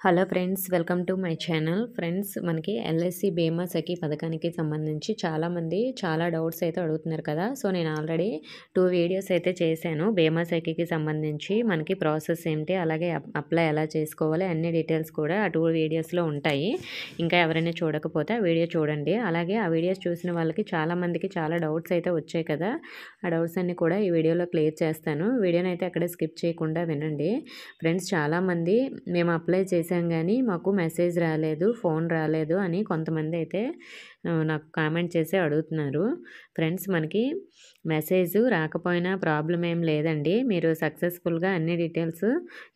Hello friends, welcome to my channel. Friends, మనకి LIC బీమా సఖీ పథకానికి సంబంధించి చాలామంది చాలా డౌట్స్ అయితే అడుగుతున్నారు కదా. సో నేను ఆల్రెడీ 2 వీడియోస్ అయితే చేశాను. బీమా సఖీకి సంబంధించి మనకి ప్రాసెస్ ఏంటి, అలాగే అప్లై ఎలా చేసుకోవాలి అన్ని డీటెయిల్స్ కూడా ఆ 2 వీడియోస్లో ఉంటాయి. ఇంకా ఎవరైనా చూడకపోతే ఆ వీడియో చూడండి. అలాగే ఆ వీడియోస్ చూసిన వాళ్ళకి చాలామందికి చాలా డౌట్స్ అయితే వచ్చాయి కదా. ఆ డౌట్స్ అన్నీ కూడా ఈ వీడియోలో క్లియర్ చేస్తాను. వీడియోని అయితే అక్కడే స్కిప్ చేయకుండా వినండి. ఫ్రెండ్స్, చాలామంది మేము అప్లై చేసాం కానీ మాకు మెసేజ్ రాలేదు, ఫోన్ రాలేదు అని కొంతమంది అయితే నాకు కామెంట్ చేసి అడుగుతున్నారు. ఫ్రెండ్స్, మనకి మెసేజ్ రాకపోయినా ప్రాబ్లం ఏం లేదండి. మీరు సక్సెస్ఫుల్గా అన్ని డీటెయిల్స్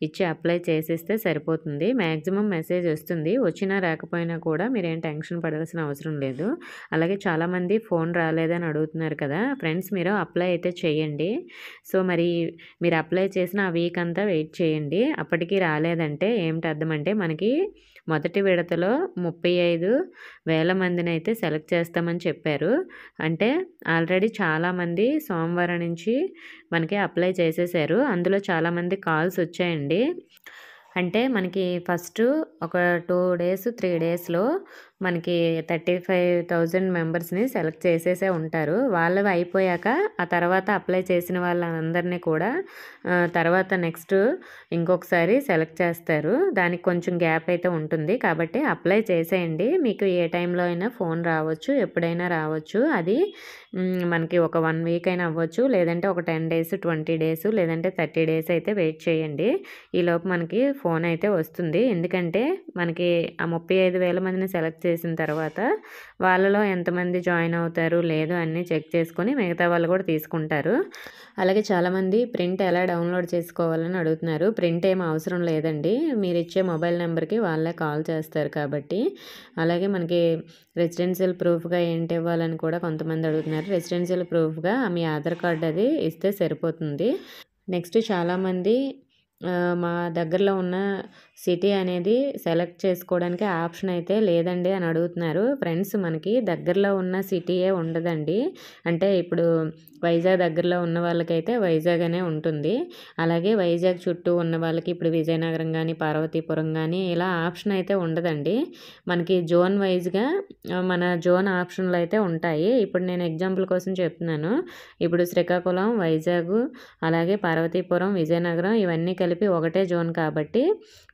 ఇచ్చి అప్లై చేసేస్తే సరిపోతుంది. మ్యాక్సిమం మెసేజ్ వస్తుంది. వచ్చినా రాకపోయినా కూడా మీరేం టెన్షన్ పడాల్సిన అవసరం లేదు. అలాగే చాలామంది ఫోన్ రాలేదని అడుగుతున్నారు కదా. ఫ్రెండ్స్, మీరు అప్లై అయితే చేయండి. సో మరి మీరు అప్లై చేసిన ఆ వీక్ అంతా వెయిట్ చేయండి. అప్పటికి రాలేదంటే ఏమిటి అర్థం అంటే, మనకి మొదటి విడతలో 35,000 మందిని అయితే సెలెక్ట్ చేస్తామని చెప్పారు. అంటే ఆల్రెడీ చాలామంది సోమవారం నుంచి మనకి అప్లై చేసేసారు. అందులో చాలామంది కాల్స్ వచ్చాయండి. అంటే మనకి ఫస్ట్ ఒక 2 డేస్ 3 డేస్లో మనకి 35,000 మెంబర్స్ని సెలెక్ట్ చేసేసే ఉంటారు. వాళ్ళవి అయిపోయాక ఆ తర్వాత అప్లై చేసిన వాళ్ళందరినీ కూడా తర్వాత నెక్స్ట్ ఇంకొకసారి సెలెక్ట్ చేస్తారు. దానికి కొంచెం గ్యాప్ అయితే ఉంటుంది. కాబట్టి అప్లై చేసేయండి. మీకు ఏ టైంలో అయినా ఫోన్ రావచ్చు, ఎప్పుడైనా రావచ్చు. అది మనకి ఒక 1 వీక్ అయినా అవ్వచ్చు, లేదంటే ఒక 10 డేస్, 20 డేస్, లేదంటే 30 డేస్ అయితే వెయిట్ చేయండి. ఈలోపు మనకి ఫోన్ అయితే వస్తుంది. ఎందుకంటే మనకి ఆ 35,000 మందిని సెలెక్ట్ చేసిన తర్వాత వాళ్ళలో ఎంతమంది జాయిన్ అవుతారు లేదు అన్నీ చెక్ చేసుకొని మిగతా వాళ్ళు కూడా తీసుకుంటారు. అలాగే చాలామంది ప్రింట్ ఎలా డౌన్లోడ్ చేసుకోవాలని అడుగుతున్నారు. ప్రింట్ ఏం అవసరం లేదండి. మీరు ఇచ్చే మొబైల్ నెంబర్కి వాళ్ళే కాల్ చేస్తారు కాబట్టి. అలాగే మనకి రెసిడెన్షియల్ ప్రూఫ్గా ఏంటి ఇవ్వాలని కూడా కొంతమంది అడుగుతున్నారు. రెసిడెన్షియల్ ప్రూఫ్గా మీ ఆధార్ కార్డ్ అది ఇస్తే సరిపోతుంది. నెక్స్ట్ చాలామంది మా దగ్గరలో ఉన్న సిటీ అనేది సెలెక్ట్ చేసుకోవడానికి ఆప్షన్ అయితే లేదండి అని అడుగుతున్నారు. ఫ్రెండ్స్, మనకి దగ్గరలో ఉన్న సిటీయే ఉండదండి. అంటే ఇప్పుడు వైజాగ్ దగ్గరలో ఉన్న వాళ్ళకైతే వైజాగ్ అనే ఉంటుంది. అలాగే వైజాగ్ చుట్టూ ఉన్న వాళ్ళకి ఇప్పుడు విజయనగరం కానీ, పార్వతీపురం కానీ ఇలా ఆప్షన్ అయితే ఉండదండి. మనకి జోన్ వైజ్గా మన జోన్ ఆప్షన్లు అయితే ఉంటాయి. ఇప్పుడు నేను ఎగ్జాంపుల్ కోసం చెప్తున్నాను. ఇప్పుడు శ్రీకాకుళం, వైజాగ్, అలాగే పార్వతీపురం, విజయనగరం ఇవన్నీ కలిపి ఒకటే జోన్ కాబట్టి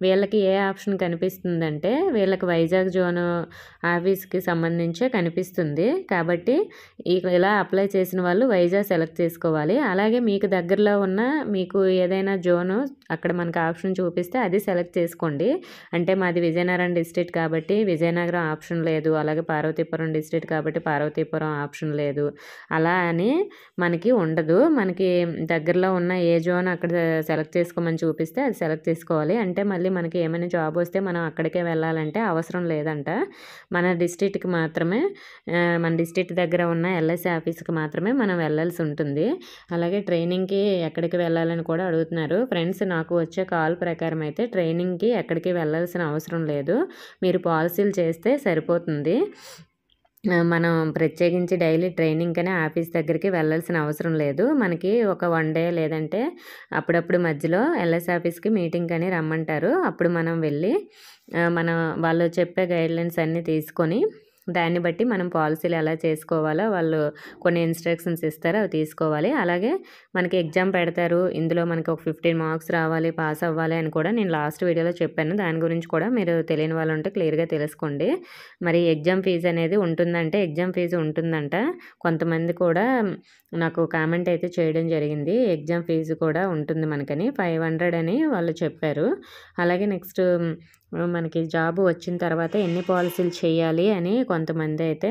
వీళ్ళకి ఏ ఆప్షన్ కనిపిస్తుందంటే వీళ్ళకి వైజాగ్ జోన్ ఆఫీస్కి సంబంధించే కనిపిస్తుంది. కాబట్టి ఇలా అప్లై చేసిన వాళ్ళు వైజాగ్ సెలెక్ట్ చేసుకోవాలి. అలాగే మీకు దగ్గరలో ఉన్న మీకు ఏదైనా జోను అక్కడ మనకు ఆప్షన్ చూపిస్తే అది సెలెక్ట్ చేసుకోండి. అంటే మాది విజయనగరం డిస్ట్రిక్ట్ కాబట్టి విజయనగరం ఆప్షన్ లేదు, అలాగే పార్వతీపురం డిస్ట్రిక్ట్ కాబట్టి పార్వతీపురం ఆప్షన్ లేదు, అలా అని మనకి ఉండదు. మనకి దగ్గరలో ఉన్న ఏ జోన్ అక్కడ సెలెక్ట్ చేసుకోమని చూపిస్తే అది సెలెక్ట్ చేసుకోవాలి. అంటే మళ్ళీ మనకి ఏమైనా జాబ్ వస్తే మనం అక్కడికే వెళ్ళాలంటే అవసరం లేదంట. మన డిస్ట్రిక్ట్కి మాత్రమే, మన డిస్ట్రిక్ట్ దగ్గర ఉన్న ఎల్ఐసి ఆఫీస్కి మాత్రమే మనం వెళ్ళాల్సి ఉంటుంది. అలాగే ట్రైనింగ్కి ఎక్కడికి వెళ్ళాలని కూడా అడుగుతున్నారు. ఫ్రెండ్స్, నాకు వచ్చే కాల్ ప్రకారం అయితే ట్రైనింగ్కి ఎక్కడికి వెళ్ళాల్సిన అవసరం లేదు. మీరు పాలసీలు చేస్తే సరిపోతుంది. మనం ప్రత్యేకించి డైలీ ట్రైనింగ్కనే ఆఫీస్ దగ్గరికి వెళ్ళాల్సిన అవసరం లేదు. మనకి ఒక 1 డే లేదంటే అప్పుడప్పుడు మధ్యలో ఎల్ఐసి ఆఫీస్కి మీటింగ్ అని రమ్మంటారు. అప్పుడు మనం వెళ్ళి వాళ్ళు చెప్పే గైడ్లైన్స్ అన్నీ తీసుకొని దాన్ని బట్టి మనం పాలసీలు ఎలా చేసుకోవాలో వాళ్ళు కొన్ని ఇన్స్ట్రక్షన్స్ ఇస్తారు, అవి తీసుకోవాలి. అలాగే మనకి ఎగ్జామ్ పెడతారు. ఇందులో మనకి ఒక 15 మార్క్స్ రావాలి, పాస్ అవ్వాలి అని కూడా నేను లాస్ట్ వీడియోలో చెప్పాను. దాని గురించి కూడా మీరు తెలియని వాళ్ళు ఉంటే క్లియర్గా తెలుసుకోండి. మరి ఎగ్జామ్ ఫీజు అనేది ఉంటుందంటే ఎగ్జామ్ ఫీజు ఉంటుందంట. కొంతమంది కూడా నాకు కామెంట్ అయితే చేయడం జరిగింది. ఎగ్జామ్ ఫీజు కూడా ఉంటుంది మనకని 500 అని వాళ్ళు చెప్పారు. అలాగే నెక్స్ట్ మనకి జాబ్ వచ్చిన తర్వాత ఎన్ని పాలసీలు చేయాలి అని కొంతమంది అయితే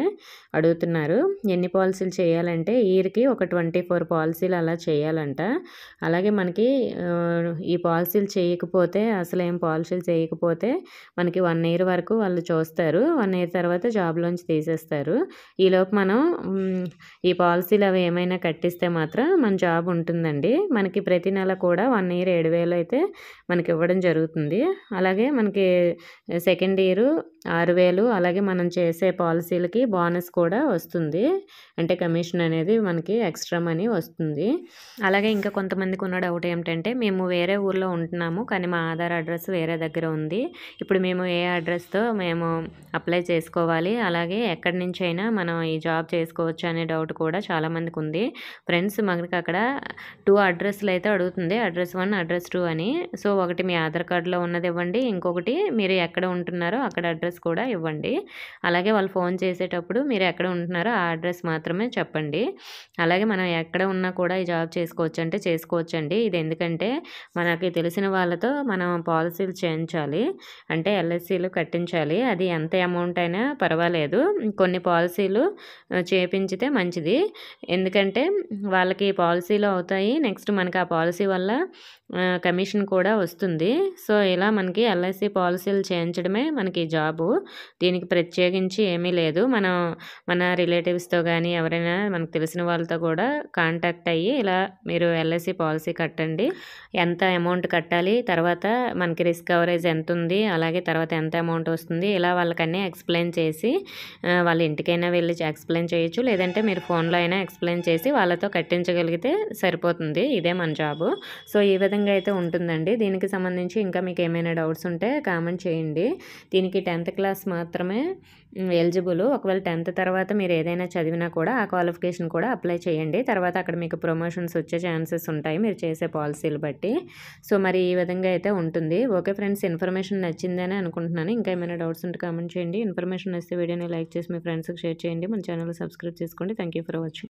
అడుగుతున్నారు. ఎన్ని పాలసీలు చేయాలంటే ఇయర్కి ఒక 24 పాలసీలు అలా చేయాలంట. అలాగే మనకి ఈ పాలసీలు చేయకపోతే, అసలు ఏం పాలసీలు చేయకపోతే మనకి 1 ఇయర్ వరకు వాళ్ళు చూస్తారు. 1 ఇయర్ తర్వాత జాబ్లోంచి తీసేస్తారు. ఈలోపు మనం ఈ పాలసీలు అవి ఏమైనా కట్టిస్తే మాత్రం మన జాబ్ ఉంటుందండి. మనకి ప్రతి నెల కూడా 1 ఇయర్ 7,000 అయితే మనకి ఇవ్వడం జరుగుతుంది. అలాగే మనకి సెకండ్ ఇయర్ 6,000 అలాగే మనం చేసే పాలసీలకి బోనస్ కూడా వస్తుంది. అంటే కమిషన్ అనేది మనకి ఎక్స్ట్రా మనీ వస్తుంది. అలాగే ఇంకా కొంతమందికి ఉన్న డౌట్ ఏమిటంటే, మేము వేరే ఊర్లో ఉంటున్నాము కానీ మా ఆధార్ అడ్రస్ వేరే దగ్గర ఉంది. ఇప్పుడు మేము ఏ అడ్రస్తో మేము అప్లై చేసుకోవాలి, అలాగే ఎక్కడి నుంచి అయినా మనం ఈ జాబ్ చేసుకోవచ్చు అనే డౌట్ కూడా చాలామందికి ఉంది. ఫ్రెండ్స్, మనకి అక్కడ 2 అడ్రస్లు అయితే అడుగుతుంది. అడ్రస్ 1, అడ్రస్ 2 అని. సో ఒకటి మీ ఆధార్ కార్డులో ఉన్నది ఇవ్వండి, ఇంకొకటి మీరు ఎక్కడ ఉంటున్నారో అక్కడ అడ్రస్ కూడా ఇవ్వండి. అలాగే వాళ్ళు ఫోన్ చేసేటప్పుడు మీరు ఎక్కడ ఉంటున్నారో ఆ అడ్రస్ మాత్రమే చెప్పండి. అలాగే మనం ఎక్కడ ఉన్నా కూడా ఈ జాబ్ చేసుకోవచ్చు అంటే చేసుకోవచ్చండి. ఇది ఎందుకంటే మనకి తెలిసిన వాళ్ళతో మనం పాలసీలు చేయించాలి, అంటే ఎల్ఐసీలు కట్టించాలి. అది ఎంత అమౌంట్ అయినా పర్వాలేదు, కొన్ని పాలసీలు చేయించితే మంచిది. ఎందుకంటే వాళ్ళకి పాలసీలు అవుతాయి, నెక్స్ట్ మనకి ఆ పాలసీ వల్ల కమిషన్ కూడా వస్తుంది. సో ఇలా మనకి ఎల్ఐసి పాలసీలు చేయించడమే మనకి జాబు. దీనికి ప్రత్యేకించి ఏమీ లేదు. మనం మన రిలేటివ్స్తో కానీ ఎవరైనా మనకు తెలిసిన వాళ్ళతో కూడా కాంటాక్ట్ అయ్యి ఇలా మీరు ఎల్ఐసి పాలసీ కట్టండి, ఎంత అమౌంట్ కట్టాలి, తర్వాత మనకి రిస్క్ కవరేజ్ ఎంత ఉంది, అలాగే తర్వాత ఎంత అమౌంట్ వస్తుంది, ఇలా వాళ్ళకన్నీ ఎక్స్ప్లెయిన్ చేసి వాళ్ళ ఇంటికైనా వెళ్ళి ఎక్స్ప్లెయిన్ చేయొచ్చు, లేదంటే మీరు ఫోన్లో అయినా ఎక్స్ప్లెయిన్ చేసి వాళ్ళతో కట్టించగలిగితే సరిపోతుంది. ఇదే మన జాబు. సో ఈ విధంగా అయితే ఉంటుందండి. దీనికి సంబంధించి ఇంకా మీకు ఏమైనా డౌట్స్ ఉంటే కామెంట్ చేయండి. దీనికి 10th క్లాస్ మాత్రమే ఎలిజిబుల్. ఒకవేళ 10th తర్వాత మీరు ఏదైనా చదివినా కూడా ఆ క్వాలిఫికేషన్ కూడా అప్లై చేయండి. తర్వాత అక్కడ మీకు ప్రమోషన్స్ వచ్చే ఛాన్సెస్ ఉంటాయి మీరు చేసే పాలసీలు బట్టి. సో మరి ఈ విధంగా అయితే ఉంటుంది. ఓకే ఫ్రెండ్స్, ఇన్ఫర్మేషన్ నచ్చిందని అనుకుంటున్నాను. ఇంకా ఏమైనా డౌట్స్ ఉంటే కామెంట్ చేయండి. ఇన్ఫర్మేషన్ నచ్చితే వీడియోని లైక్ చేసి మీ ఫ్రెండ్స్కి షేర్ చేయండి. మన ఛానల్ సబ్స్క్రైబ్ చేసుకోండి. Thank you for watching.